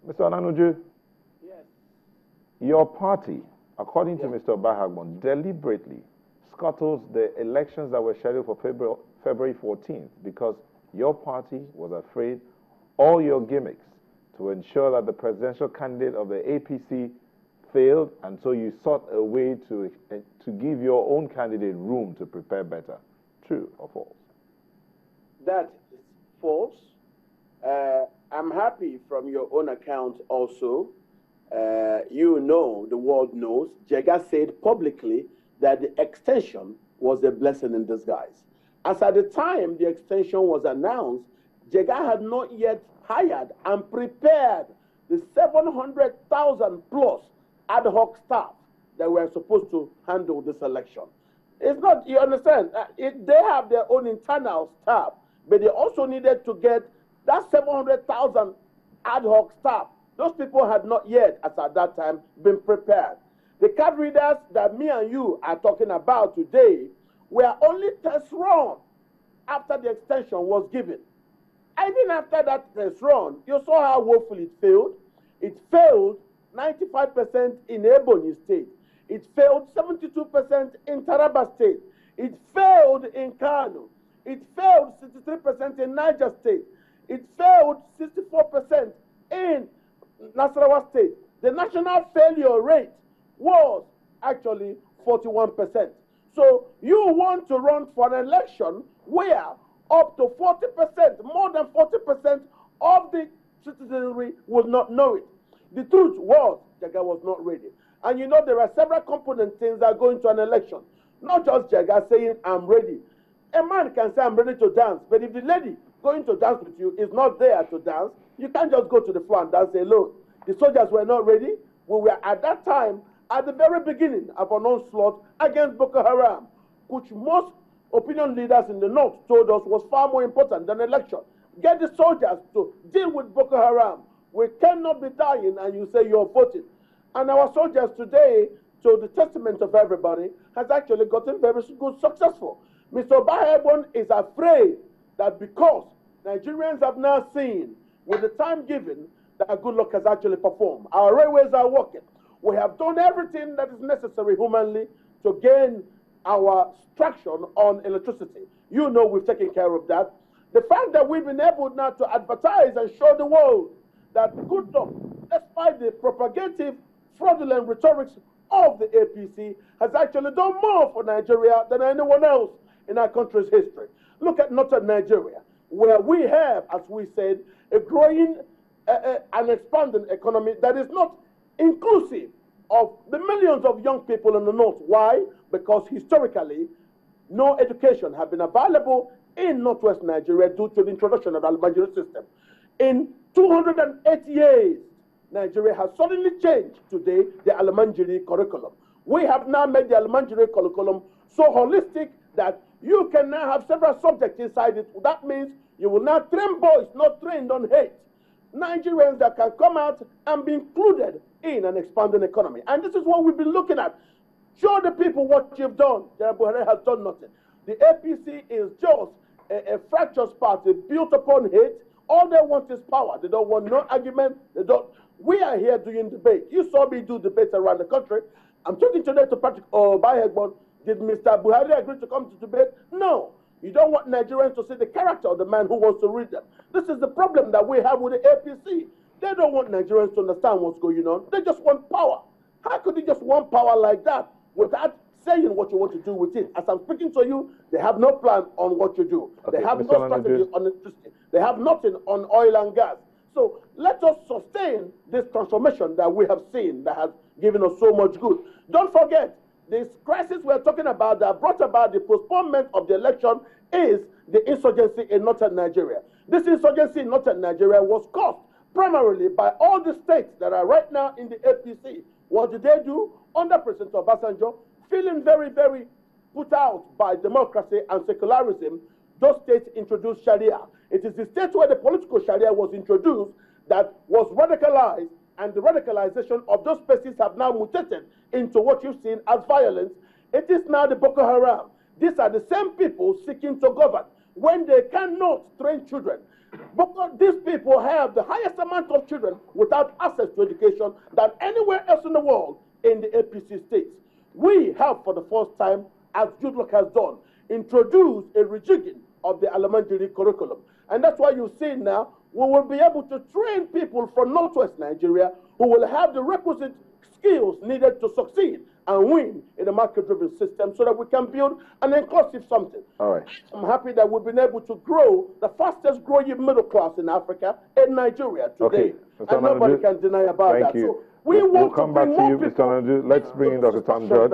Mr. Onanuju, Yes. your party, according to Mr. Bahagbon, deliberately scuttles the elections that were scheduled for February 14th because your party was afraid all your gimmicks to ensure that the presidential candidate of the APC failed, and so you sought a way to give your own candidate room to prepare better. True or false? That is false. I'm happy from your own account also. You know, the world knows, Jega said publicly that the extension was a blessing in disguise. As at the time the extension was announced, Jega had not yet hired and prepared the 700,000 plus ad hoc staff that were supposed to handle this election. It's not, you understand, they have their own internal staff, but they also needed to get that 700,000 ad hoc staff. Those people had not yet, as at that time, been prepared. The card readers that me and you are talking about today were only test run after the extension was given. Even after that test run, you saw how woefully it failed. It failed 95% in Ebonyi State. It failed 72% in Taraba State. It failed in Kano. It failed 63% in Niger State. It failed 64% in Nasarawa State. The national failure rate was actually 41%. So you want to run for an election where up to 40%, more than 40% of the citizenry will not know it. The truth was, Jega was not ready. And you know, there are several component things that go into an election. Not just Jega saying, I'm ready. A man can say, I'm ready to dance, but if the lady going to dance with you is not there to dance, you can't just go to the floor and dance alone. The soldiers were not ready. We were at that time, at the very beginning of an onslaught against Boko Haram, which most opinion leaders in the north told us was far more important than election. Get the soldiers to deal with Boko Haram. We cannot be dying and you say you're voting. And our soldiers today, to the testament of everybody, has actually gotten very good, successful. Mr. Bahebon is afraid that because Nigerians have now seen, with the time given, that good luck has actually performed. Our railways are working. We have done everything that is necessary humanly to gain our traction on electricity. You know we've taken care of that. The fact that we've been able now to advertise and show the world that good luck, despite the propagative, fraudulent rhetorics of the APC, has actually done more for Nigeria than anyone else in our country's history. Look at northern Nigeria, where we have, as we said, a growing and expanding economy that is not inclusive of the millions of young people in the north. Why? Because historically, no education had been available in northwest Nigeria due to the introduction of the Almanjiri system. In 208 years, Nigeria has suddenly changed today the Almanjiri curriculum. We have now made the Almanjiri curriculum so holistic that you can now have several subjects inside it. That means you will now train boys not trained on hate. Nigerians that can come out and be included in an expanding economy. And this is what we've been looking at. Show the people what you've done. General Buhari has done nothing. The APC is just a fractious party built upon hate. All they want is power. They don't want no argument. They don't. We are here doing debate. You saw me do debates around the country. I'm talking today to Patrick Obahegbon. Did Mr. Buhari agree to come to debate? No. You don't want Nigerians to see the character of the man who wants to read them. This is the problem that we have with the APC. They don't want Nigerians to understand what's going on. They just want power. How could you just want power like that without saying what you want to do with it? As I'm speaking to you, they have no plan on what you do. Okay, they have no strategy on electricity. They have nothing on oil and gas. So let us sustain this transformation that we have seen that has given us so much good. Don't forget, this crisis we're talking about that brought about the postponement of the election is the insurgency in northern Nigeria. This insurgency in northern Nigeria was caused primarily by all the states that are right now in the APC. What did they do? Under President Obasanjo, feeling very, very put out by democracy and secularism, those states introduced Sharia. It is the state where the political Sharia was introduced that was radicalized, and the radicalization of those spaces have now mutated into what you've seen as violence. It is now the Boko Haram. These are the same people seeking to govern when they cannot train children. Because these people have the highest amount of children without access to education than anywhere else in the world in the APC states. We have, for the first time, as Goodluck has done, introduced a rejigging of the elementary curriculum. And that's why you see now, we will be able to train people from Northwest Nigeria who will have the requisite skills needed to succeed and win in a market-driven system so that we can build an inclusive something. All right. I'm happy that we've been able to grow the fastest growing middle class in Africa in Nigeria today. Okay. And nobody can deny about that. Thank you. So we'll come back to you, Mr. Onanuju. Let's bring in Dr. Tom George.